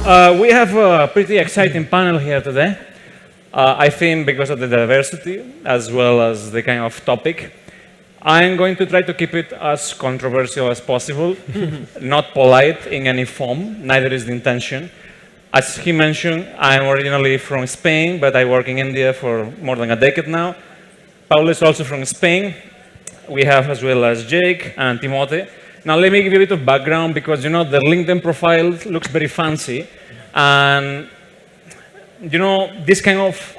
We have a pretty exciting panel here today. I think because of the diversity as well as the kind of topic. I'm going to try to keep it as controversial as possible, not polite in any form, neither is the intention. As he mentioned, I'm originally from Spain, but I work in India for more than a decade now. Pablo is also from Spain. We have as well as Jake and Timoté. Now let me give you a bit of background because you know the LinkedIn profile looks very fancy, and you know this kind of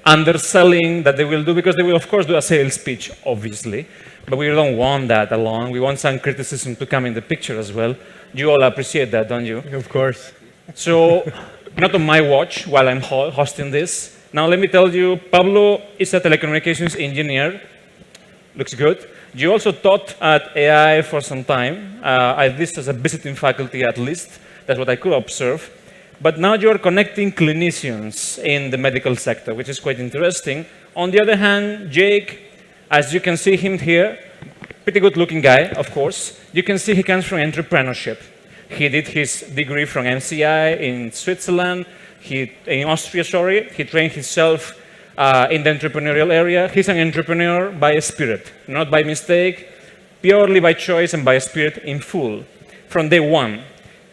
underselling that they will do, because they will of course do a sales pitch, obviously, but we don't want that alone. We want some criticism to come in the picture as well. You all appreciate that, don't you? Of course. So, not on my watch while I'm hosting this. Now let me tell you, Pablo is a telecommunications engineer. Looks good. You also taught at AI for some time, at least as a visiting faculty at least. That's what I could observe. But now you're connecting clinicians in the medical sector, which is quite interesting. On the other hand, Jake, as you can see him here, pretty good looking guy, of course. You can see he comes from entrepreneurship. He did his degree from MCI in Switzerland, in Austria, sorry. He trained himself in the entrepreneurial area. He's an entrepreneur by spirit, not by mistake, purely by choice and by spirit in full, from day one.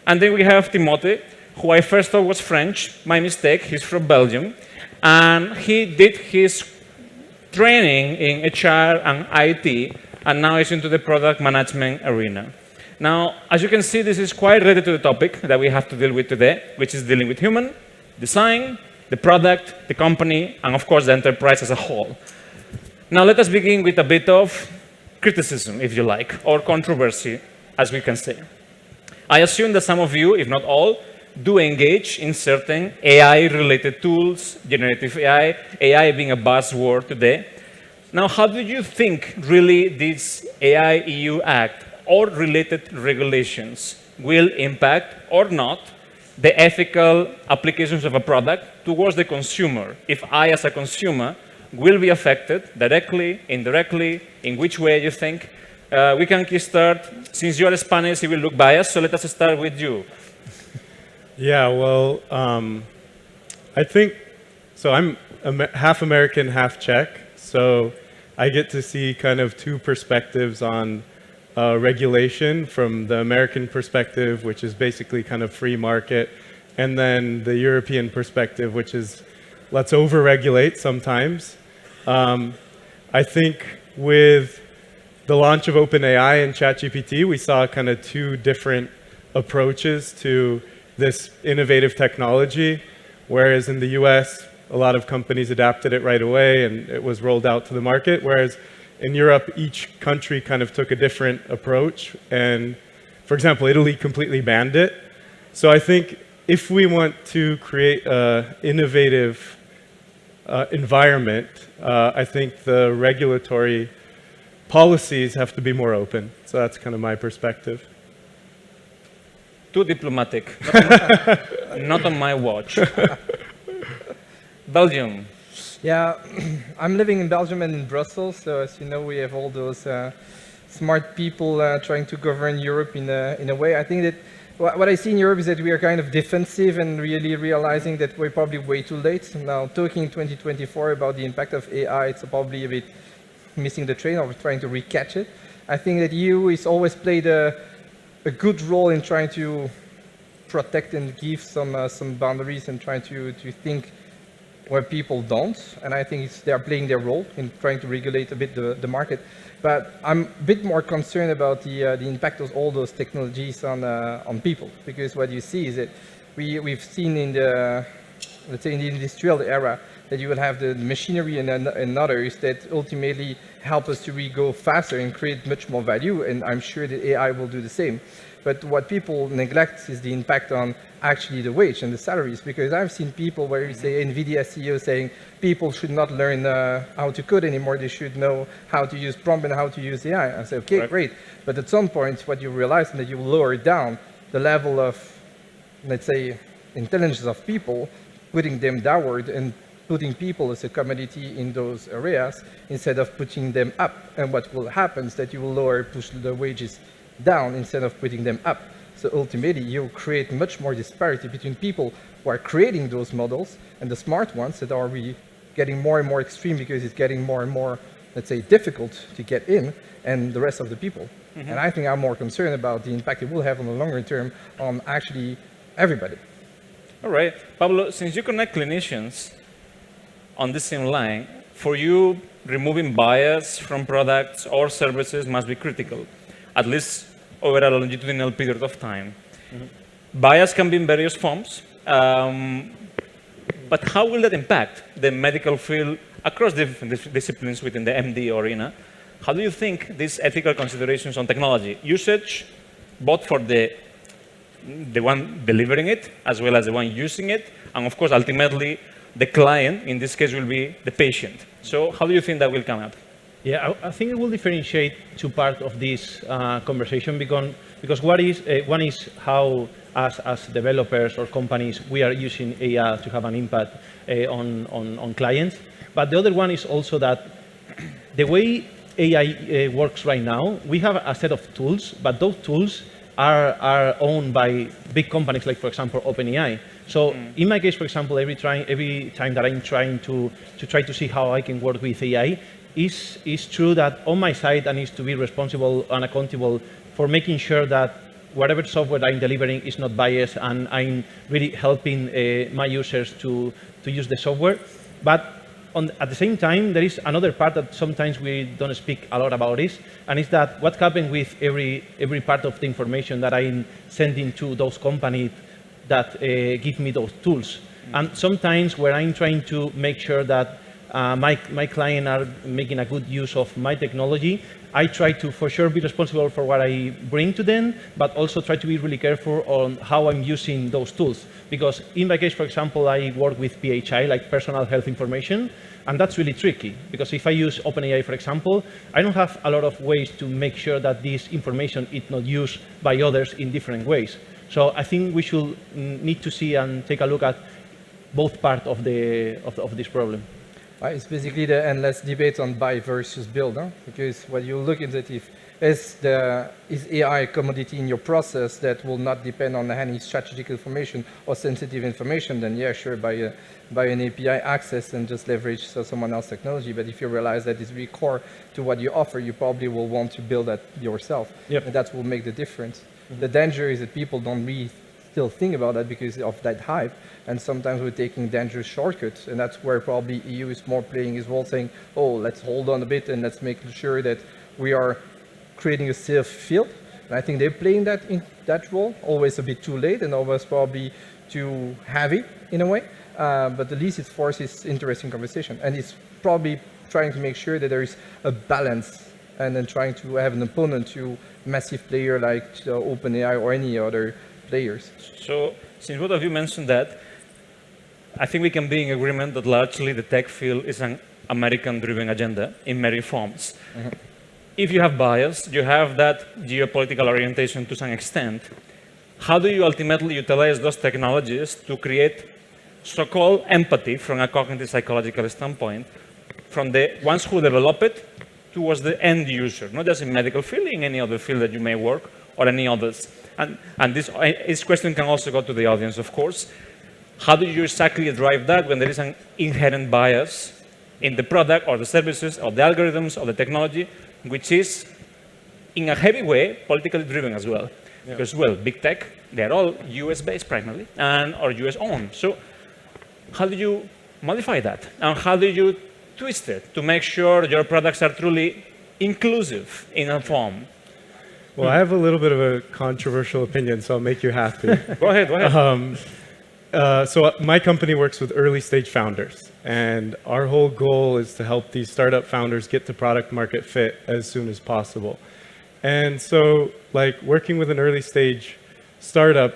And then we have Timoté, who I first thought was French, my mistake, he's from Belgium. And he did his training in HR and IT, and now he's into the product management arena. Now, as you can see, this is quite related to the topic that we have to deal with today, which is dealing with human design, the product, the company, and of course the enterprise as a whole. Now let us begin with a bit of criticism, if you like, or controversy, as we can say. I assume that some of you, if not all, do engage in certain AI-related tools, generative AI, AI being a buzzword today. Now, how do you think really this AI EU Act or related regulations will impact or not the ethical applications of a product towards the consumer? If I, as a consumer, will be affected directly, indirectly, in which way you think? We can start. Since you're Spanish, it will look biased, so let us start with you. Yeah, well, I think, so I'm half American, half Czech, so I get to see kind of two perspectives on regulation, from the American perspective, which is basically kind of free market, and then the European perspective, which is let's over-regulate sometimes. I think with the launch of OpenAI and ChatGPT, we saw kind of two different approaches to this innovative technology, whereas in the US, a lot of companies adapted it right away and it was rolled out to the market, whereas in Europe, each country kind of took a different approach. And for example, Italy completely banned it. So I think if we want to create an innovative environment, I think the regulatory policies have to be more open. So that's kind of my perspective. Too diplomatic. Not on my watch. Belgium. Yeah, I'm living in Belgium and in Brussels, so as you know, we have all those smart people trying to govern Europe in a way. I think that what I see in Europe is that we are kind of defensive and really realizing that we're probably way too late. Now, talking in 2024 about the impact of AI, it's probably a bit missing the train or trying to recatch it. I think that EU has always played a good role in trying to protect and give some boundaries and trying to think where people don't, and I think they are playing their role in trying to regulate a bit the market. But I'm a bit more concerned about the impact of all those technologies on people, because what you see is that we've seen in the, let's say, in the industrial era, that you will have the machinery and others that ultimately help us to really go faster and create much more value, and I'm sure that AI will do the same. But what people neglect is the impact on actually the wage and the salaries, because I've seen people where you say NVIDIA CEO saying people should not learn how to code anymore, they should know how to use prompt and how to use AI. I say, okay, great. But at some point, what you realize is that you lower down the level of, let's say, intelligence of people, putting them downward and putting people as a commodity in those areas instead of putting them up. And what will happen is that you will push the wages down instead of putting them up. So ultimately, you create much more disparity between people who are creating those models and the smart ones that are really getting more and more extreme because it's getting more and more, let's say, difficult to get in, and the rest of the people. And I think I'm more concerned about the impact it will have on the longer term on actually everybody. All right. Pablo, since you connect clinicians on the same line, for you, removing bias from products or services must be critical, at least over a longitudinal period of time. Bias can be in various forms, but how will that impact the medical field across different disciplines within the MD arena? How do you think these ethical considerations on technology usage, both for the one delivering it, as well as the one using it, and of course, ultimately, the client, in this case, will be the patient. So how do you think that will come up? Yeah, I think it will differentiate two parts of this conversation because one is how, as developers or companies, we are using AI to have an impact on clients. But the other one is also that the way AI works right now, we have a set of tools, but those tools are owned by big companies like, for example, OpenAI. So in my case, for example, every time that I'm trying to try to see how I can work with AI, is true that on my side I need to be responsible and accountable for making sure that whatever software I'm delivering is not biased and I'm really helping my users to use the software. But at the same time, there is another part that sometimes we don't speak a lot about this, and it's that what happens with every part of the information that I'm sending to those companies that give me those tools. And sometimes where I'm trying to make sure that my client are making a good use of my technology, I try to for sure be responsible for what I bring to them, but also try to be really careful on how I'm using those tools. Because in my case, for example, I work with PHI, like personal health information, and that's really tricky. Because if I use OpenAI, for example, I don't have a lot of ways to make sure that this information is not used by others in different ways. So I think we should need to see and take a look at both parts of this problem. It's basically the endless debate on buy versus build, huh? Because what you look at it, is AI a commodity in your process that will not depend on any strategic information or sensitive information, then yeah, sure, buy an API access and just leverage someone else's technology. But if you realize that it's really core to what you offer, you probably will want to build that yourself. Yep. And that will make the difference. The danger is that people don't really still think about that because of that hype, and sometimes we're taking dangerous shortcuts, and that's where probably EU is more playing his role, saying, oh, let's hold on a bit and let's make sure that we are creating a safe field. And I think they're playing that role, always a bit too late and always probably too heavy in a way, but at least it forces interesting conversation, and it's probably trying to make sure that there is a balance and then trying to have an opponent to massive player like OpenAI or any other players. So, since both of you mentioned that, I think we can be in agreement that largely the tech field is an American-driven agenda in many forms. If you have bias, you have that geopolitical orientation to some extent. How do you ultimately utilize those technologies to create so-called empathy from a cognitive psychological standpoint, from the ones who develop it towards the end user, not just in medical field, in any other field that you may work, or any others? And this question can also go to the audience, of course. How do you exactly drive that when there is an inherent bias in the product or the services or the algorithms or the technology, which is, in a heavy way, politically driven as well? Yeah. Because, well, big tech, they're all US-based primarily, or US-owned. So how do you modify that? And how do you twist it to make sure your products are truly inclusive in a form? Well, I have a little bit of a controversial opinion, so I'll make you happy. Go ahead, go ahead. So my company works with early stage founders, and our whole goal is to help these startup founders get to product market fit as soon as possible. And so, like, working with an early stage startup,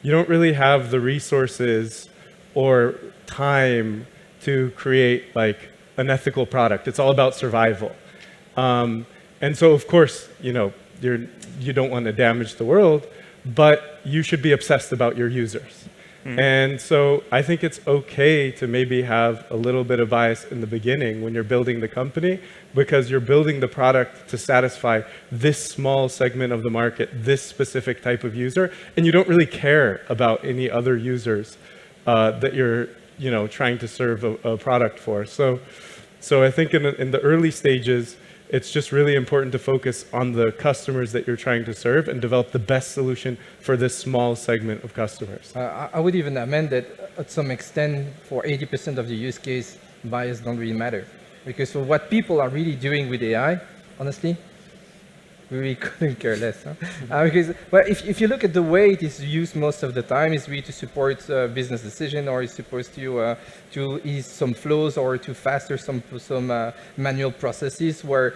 you don't really have the resources or time to create like an ethical product. It's all about survival. And so, of course, you don't want to damage the world, but you should be obsessed about your users. And so I think it's okay to maybe have a little bit of bias in the beginning when you're building the company, because you're building the product to satisfy this small segment of the market, this specific type of user, and you don't really care about any other users that you're trying to serve a product for. So I think in the early stages, it's just really important to focus on the customers that you're trying to serve and develop the best solution for this small segment of customers. I would even amend that at some extent, for 80% of the use case, bias don't really matter. Because for what people are really doing with AI, honestly, we really couldn't care less. Because well, if you look at the way it is used most of the time, is really to support business decision, or is supposed to ease some flows, or to faster some manual processes where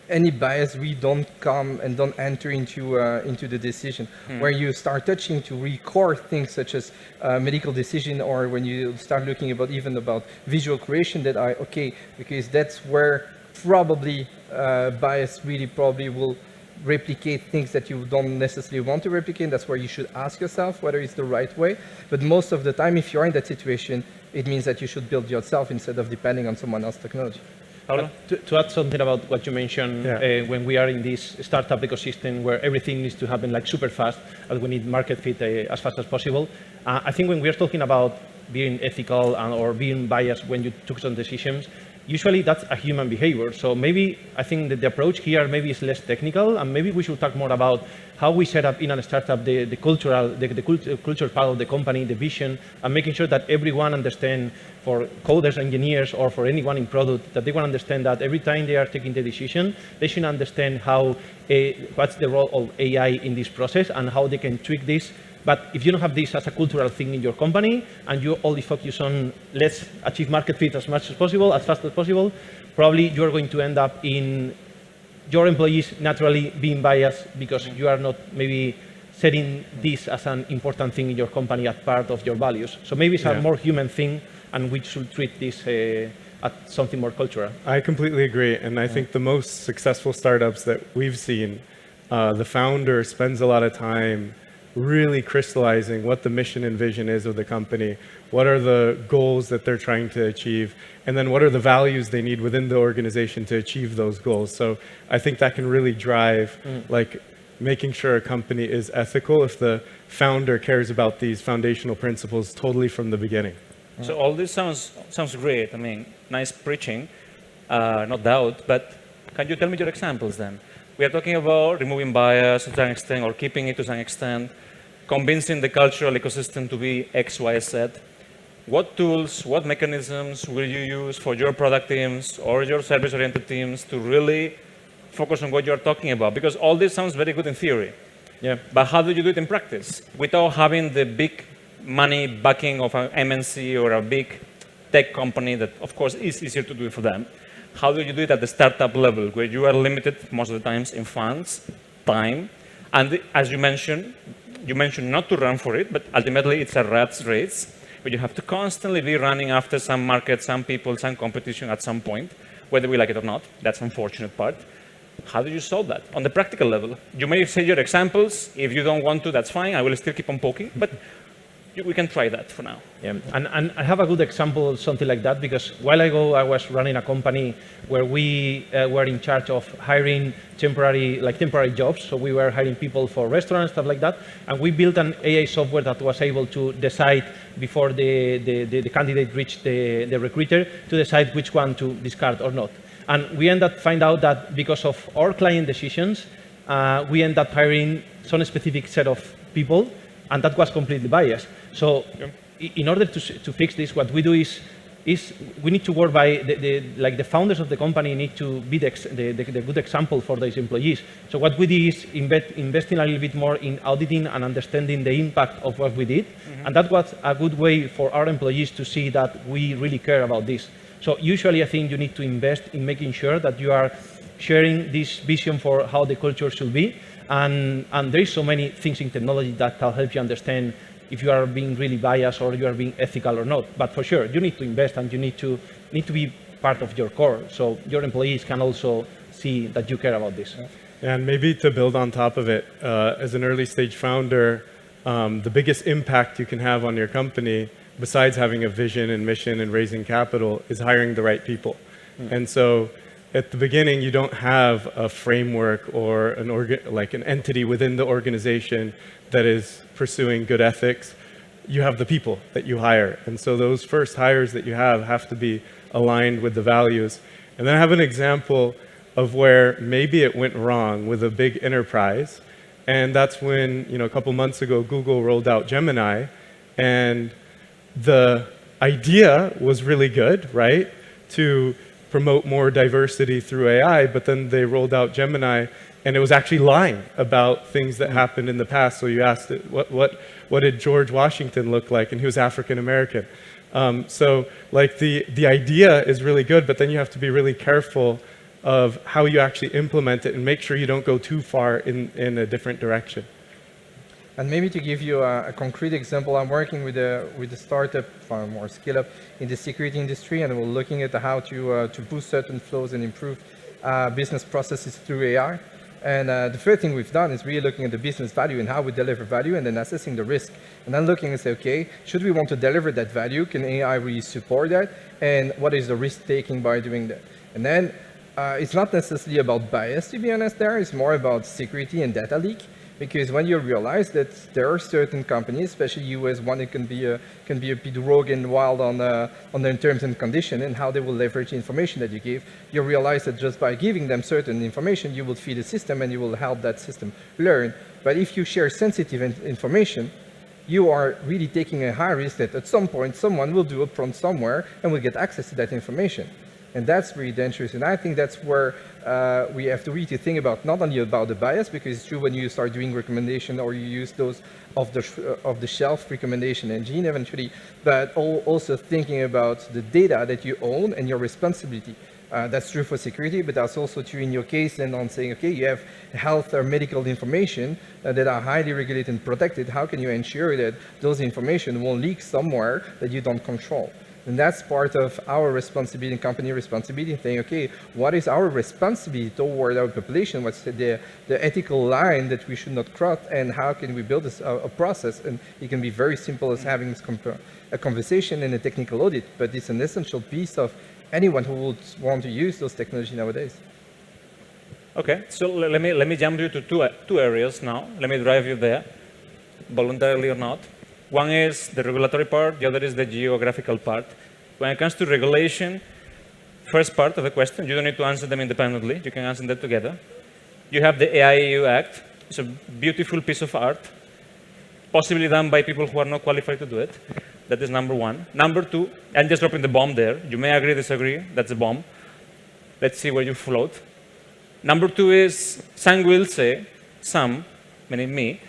any bias we don't come and don't enter into the decision. Where you start touching to record things such as medical decision, or when you start looking about visual creation, that okay, because that's where probably bias really probably will replicate things that you don't necessarily want to replicate. That's where you should ask yourself whether it's the right way. But most of the time, if you're in that situation, it means that you should build yourself instead of depending on someone else's technology. To add something about what you mentioned, when we are in this startup ecosystem where everything needs to happen like super fast, and we need market fit as fast as possible, I think when we are talking about being ethical or being biased when you took some decisions, usually that's a human behavior. So maybe I think that the approach here maybe is less technical, and maybe we should talk more about how we set up in a startup the culture part of the company, the vision, and making sure that everyone understands, for coders, engineers, or for anyone in product, that they want to understand that every time they are taking the decision, they should understand how what's the role of AI in this process and how they can tweak this. But if you don't have this as a cultural thing in your company, and you only focus on let's achieve market fit as much as possible, as fast as possible, probably you're going to end up in your employees naturally being biased because you are not maybe setting this as an important thing in your company as part of your values. So maybe it's a more human thing, and we should treat this as something more cultural. I completely agree, and I think the most successful startups that we've seen, the founder spends a lot of time really crystallizing what the mission and vision is of the company, what are the goals that they're trying to achieve, and then what are the values they need within the organization to achieve those goals. So I think that can really drive like making sure a company is ethical if the founder cares about these foundational principles totally from the beginning. So all this sounds great. I mean, nice preaching, no doubt, but can you tell me your examples then? We are talking about removing bias to some extent, or keeping it to some extent, convincing the cultural ecosystem to be X, Y, Z. What tools, what mechanisms will you use for your product teams or your service-oriented teams to really focus on what you're talking about? Because all this sounds very good in theory. Yeah. But how do you do it in practice without having the big money backing of an MNC or a big tech company that, of course, is easier to do it for them? How do you do it at the startup level, where you are limited most of the times in funds, time, and as you mentioned not to run for it, but ultimately it's a rat's race, where you have to constantly be running after some market, some people, some competition at some point, whether we like it or not. That's the unfortunate part. How do you solve that on the practical level? You may say your examples. If you don't want to, that's fine. I will still keep on poking, but we can try that for now. Yeah, and I have a good example of something like that, because a while ago I was running a company where we were in charge of hiring temporary jobs. So we were hiring people for restaurants, stuff like that, and we built an AI software that was able to decide before the candidate reached the recruiter to decide which one to discard or not. And we ended up find out that because of our client decisions, we ended up hiring some specific set of people, and that was completely biased. So in order to fix this, what we do is we need to work by the founders of the company need to be the good example for these employees. So what we did is investing a little bit more in auditing and understanding the impact of what we did. And that was a good way for our employees to see that we really care about this. So usually I think you need to invest in making sure that you are sharing this vision for how the culture should be. And there is so many things in technology that can help you understand if you are being really biased or you are being ethical or not. But for sure, you need to invest, and you need to be part of your core, so your employees can also see that you care about this. And maybe to build on top of it, as an early stage founder, the biggest impact you can have on your company, besides having a vision and mission and raising capital, is hiring the right people. And so at the beginning, you don't have a framework or an entity within the organization that is pursuing good ethics. You have the people that you hire. And so those first hires that you have to be aligned with the values. And then I have an example of where maybe it went wrong with a big enterprise. And that's when, a couple months ago, Google rolled out Gemini. And the idea was really good, right? To promote more diversity through AI, but then they rolled out Gemini, and it was actually lying about things that happened in the past. So you asked it, what did George Washington look like? And he was African American. So like the idea is really good, but then you have to be really careful of how you actually implement it and make sure you don't go too far in a different direction. And maybe to give you a concrete example, I'm working with a startup, or scale-up in the security industry, and we're looking at how to boost certain flows and improve business processes through AI. And the first thing we've done is really looking at the business value and how we deliver value, and then assessing the risk. And then looking and say, okay, should we want to deliver that value? Can AI really support that? And what is the risk taking by doing that? And then it's not necessarily about bias, to be honest, there. It's more about security and data leak. Because when you realize that there are certain companies, especially US one, it can be a bit rogue and wild on their terms and conditions and how they will leverage the information that you give, you realize that just by giving them certain information, you will feed the system and you will help that system learn. But if you share sensitive information, you are really taking a high risk that at some point someone will do a prompt somewhere and will get access to that information. And that's really dangerous. And I think that's where we have to really think about, not only about the bias, because it's true when you start doing recommendation or you use those off-the-shelf recommendation engine eventually, but also thinking about the data that you own and your responsibility. That's true for security, but that's also true in your case and on saying, okay, you have health or medical information that are highly regulated and protected. How can you ensure that those information won't leak somewhere that you don't control? And that's part of our responsibility, company responsibility, saying, okay, what is our responsibility toward our population? What's the ethical line that we should not cross, and how can we build a process? And it can be very simple as having a conversation and a technical audit, but it's an essential piece of anyone who would want to use those technologies nowadays. Okay, so let me jump you to two areas now. Let me drive you there, voluntarily or not. One is the regulatory part, the other is the geographical part. When it comes to regulation, first part of the question, you don't need to answer them independently. You can answer them together. You have the AI-EU Act. It's a beautiful piece of art, possibly done by people who are not qualified to do it. That is number one. Number two, I'm just dropping the bomb there. You may agree, disagree. That's a bomb. Let's see where you float. Number two is, some will say, meaning me,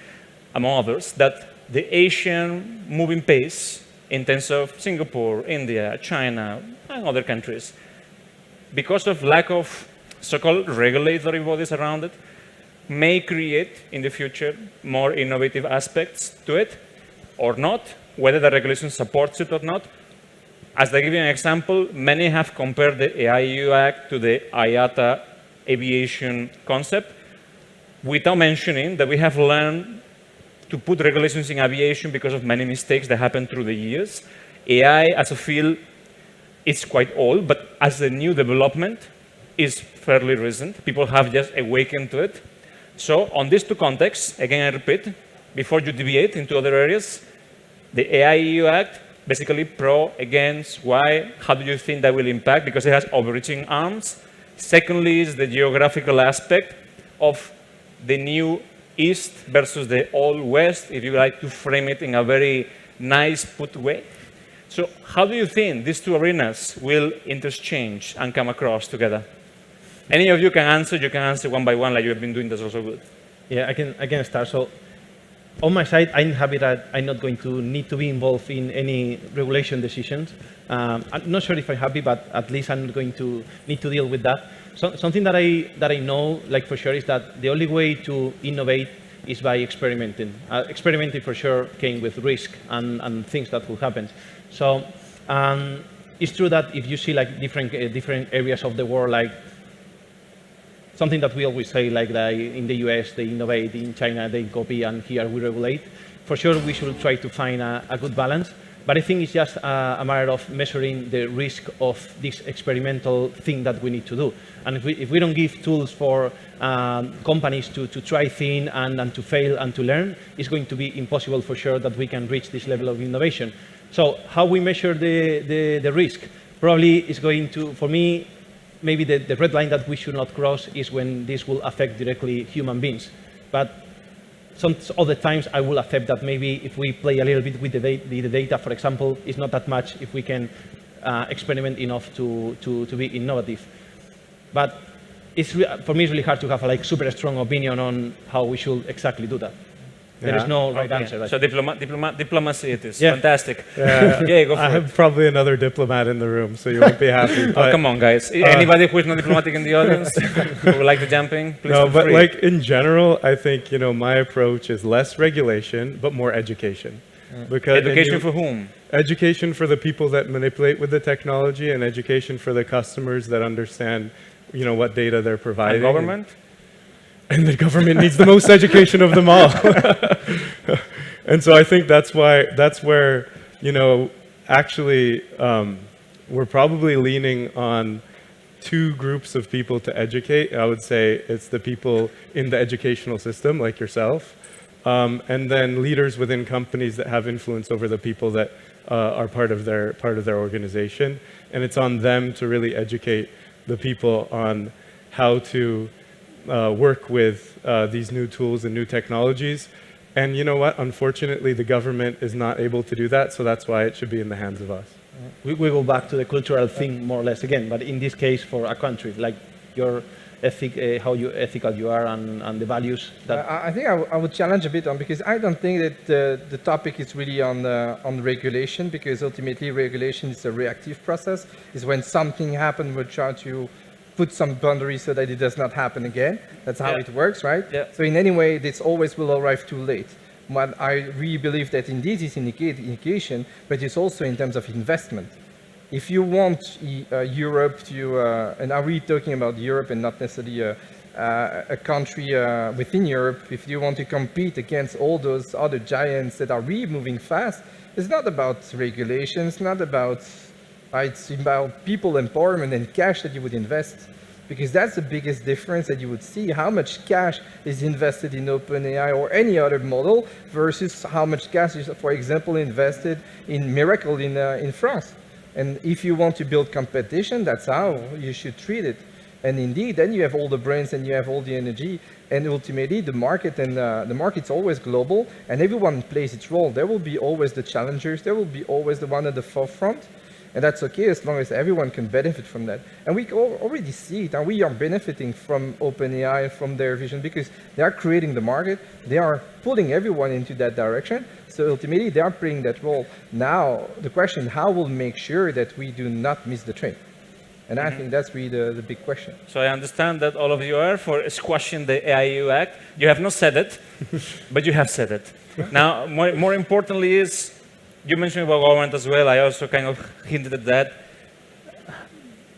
among others, that the Asian moving pace in terms of Singapore, India, China, and other countries, because of lack of so-called regulatory bodies around it, may create in the future more innovative aspects to it or not, whether the regulation supports it or not. As I give you an example, many have compared the AI-EU Act to the IATA aviation concept, without mentioning that we have learned to put regulations in aviation because of many mistakes that happened through the years. AI as a field is quite old, but as a new development is fairly recent. People have just awakened to it. So on these two contexts, again, I repeat, before you deviate into other areas, the AI-EU Act, basically pro, against, why, how do you think that will impact? Because it has overreaching arms. Secondly is the geographical aspect of the new East versus the old West, if you like to frame it in a very nice put way. So how do you think these two arenas will interchange and come across together? Any of you can answer one by one like you have been doing. That's also good. Yeah, I can start. So on my side, I'm happy that I'm not going to need to be involved in any regulation decisions. I'm not sure if I'm happy, but at least I'm not going to need to deal with that. So, something that I know, like for sure, is that the only way to innovate is by experimenting. Experimenting for sure came with risk and things that will happen. So it's true that if you see like different areas of the world, like something that we always say, like in the US they innovate, in China they copy, and here we regulate. for sure we should try to find a good balance. But I think it's just a matter of measuring the risk of this experimental thing that we need to do. And if we don't give tools for companies to try things and to fail and to learn, it's going to be impossible for sure that we can reach this level of innovation. So how we measure the risk? Probably is going to, for me, maybe the red line that we should not cross is when this will affect directly human beings. But some other times I will accept that maybe if we play a little bit with the data, for example, it's not that much if we can experiment enough to be innovative. But for me, it's really hard to have a super strong opinion on how we should exactly do that. There is no right answer. Right? So diplomacy it is. Yeah. Fantastic. Yeah, Yeah, go for I it. have probably another diplomat in the room, so you won't be happy. But, Oh, come on, guys. Anybody who is not diplomatic in the audience who would like to jump in, please No, feel but free. like in general, I think my approach is less regulation, but more education. Because Education for whom? education for the people that manipulate with the technology, and education for the customers that understand, what data they're providing. And government? And the government needs the most education of them all. And so I think that's where, actually, we're probably leaning on two groups of people to educate. I would say it's the people in the educational system, like yourself, and then leaders within companies that have influence over the people that are part of their organization. And it's on them to really educate the people on how to work with these new tools and new technologies. And you know what? Unfortunately, the government is not able to do that, so that's why it should be in the hands of us. We go back to the cultural thing more or less again, but in this case for a country, like your ethic, how ethical you are and the values that... I think I would challenge a bit on, because I don't think that the topic is really on regulation, because ultimately regulation is a reactive process. It's when something happens, we'll try to put some boundaries so that it does not happen again. That's how it works, right? Yeah. So in any way, this always will arrive too late. But I really believe that indeed it's indication, but it's also in terms of investment. If you want Europe to, and are we talking about Europe and not necessarily a country within Europe, if you want to compete against all those other giants that are really moving fast, it's not about regulation, it's not about, it's about people empowerment and cash that you would invest. Because that's the biggest difference that you would see, how much cash is invested in OpenAI or any other model versus how much cash is, for example, invested in Miracle in France. And if you want to build competition, that's how you should treat it. And indeed, then you have all the brains and you have all the energy, and ultimately the market, and the market's always global, and everyone plays its role. There will be always the challengers, there will be always the one at the forefront, and that's okay as long as everyone can benefit from that. And we already see it, and we are benefiting from OpenAI, from their vision, because they are creating the market, they are pulling everyone into that direction, so ultimately they are playing that role. Now, the question, how we'll make sure that we do not miss the train? And I think that's really the big question. So I understand that all of you are for squashing the AIU Act. You have not said it, but you have said it. Now, more importantly is, you mentioned about government as well. I also kind of hinted at that.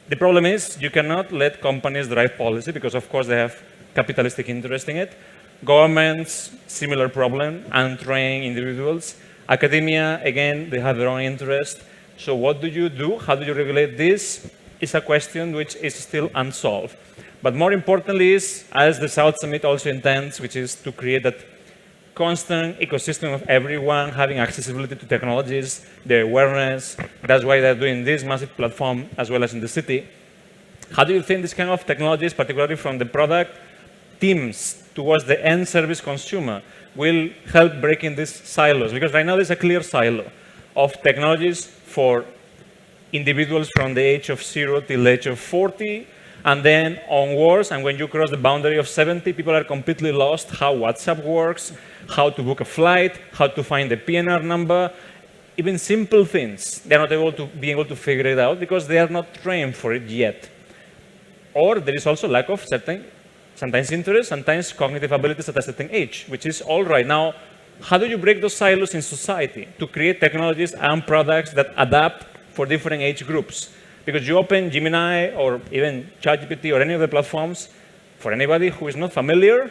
The problem is you cannot let companies drive policy because, of course, they have capitalistic interest in it. Governments, similar problem, untrained individuals. Academia, again, they have their own interest. So what do you do? How do you regulate this? Is a question which is still unsolved. But more importantly is, as the South Summit also intends, which is to create that constant ecosystem of everyone having accessibility to technologies, the awareness. That's why they're doing this massive platform as well as in the city. How do you think this kind of technologies, particularly from the product teams towards the end service consumer, will help breaking these silos? Because right now there's a clear silo of technologies for individuals from the age of 0 till the age of 40, and then onwards, and when you cross the boundary of 70, people are completely lost how WhatsApp works, how to book a flight, how to find the PNR number, even simple things. They're not able to figure it out because they are not trained for it yet. Or there is also lack of sometimes interest, sometimes cognitive abilities at a certain age, which is all right. Now, how do you break those silos in society to create technologies and products that adapt for different age groups? Because you open Gemini or even ChatGPT or any of the platforms, for anybody who is not familiar,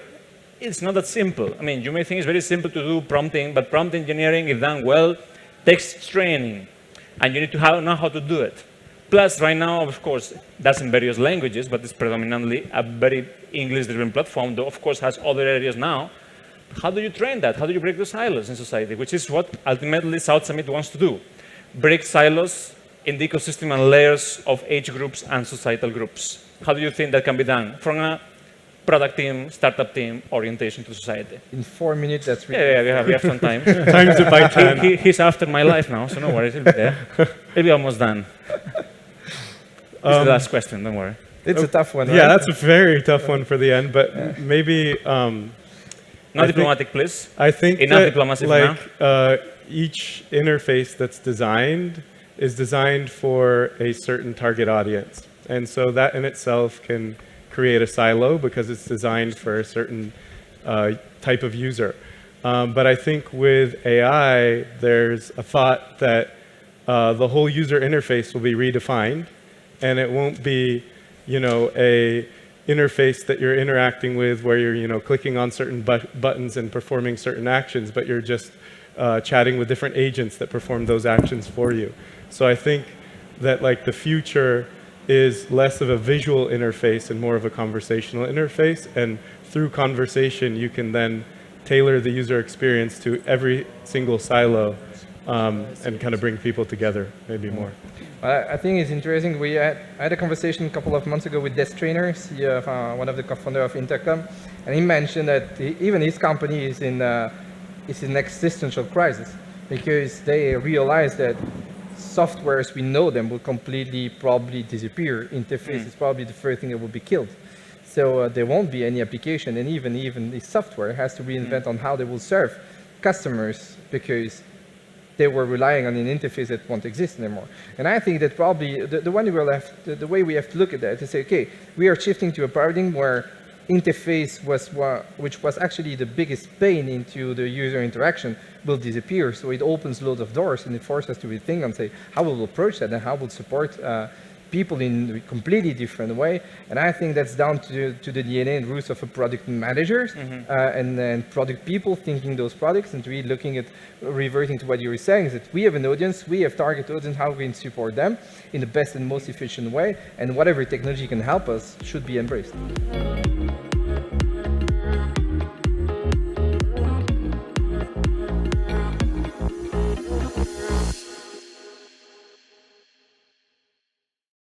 it's not that simple. I mean, you may think it's very simple to do prompting, but prompt engineering, if done well, takes training, and you need to know how to do it. Plus, right now, of course, that's in various languages, but it's predominantly a very English-driven platform, though, of course, has other areas now. How do you train that? How do you break the silos in society? Which is what ultimately South Summit wants to do. Break silos in the ecosystem and layers of age groups and societal groups. How do you think that can be done from a product team, startup team, orientation to society? In 4 minutes, that's really... Yeah, we have some time. Times it by 10. He's after my life now, so no worries, he'll be there. He'll be almost done. This is the last question, don't worry. It's a tough one, right? Yeah, that's a very tough one for the end, but maybe... Not diplomatic, please. I think Enough that, diplomacy for like, each interface that's designed is designed for a certain target audience. And so that in itself can create a silo because it's designed for a certain type of user. But I think with AI, there's a thought that the whole user interface will be redefined, and it won't be, a interface that you're interacting with where you're, clicking on certain buttons and performing certain actions, but you're just chatting with different agents that perform those actions for you. So I think that like the future is less of a visual interface and more of a conversational interface. And through conversation, you can then tailor the user experience to every single silo and kind of bring people together, maybe more. I think it's interesting. I had a conversation a couple of months ago with Des Traynor, one of the co-founders of Intercom, and he mentioned that even his company is in an existential crisis because they realize that software as we know them will completely probably disappear. Interface is probably the first thing that will be killed. So there won't be any application, and even the software has to reinvent on how they will serve customers because they were relying on an interface that won't exist anymore. And I think that probably the way we have to look at that is say, okay, we are shifting to a paradigm where interface which was actually the biggest pain into the user interaction will disappear. So it opens loads of doors and it forces us to rethink and say how we'll approach that and how we'll support people in a completely different way. And I think that's down to the DNA and roots of a product managers and then product people thinking those products and really looking at reverting to what you were saying is that we have an audience, we have target audience, how we can support them in the best and most efficient way, and whatever technology can help us should be embraced.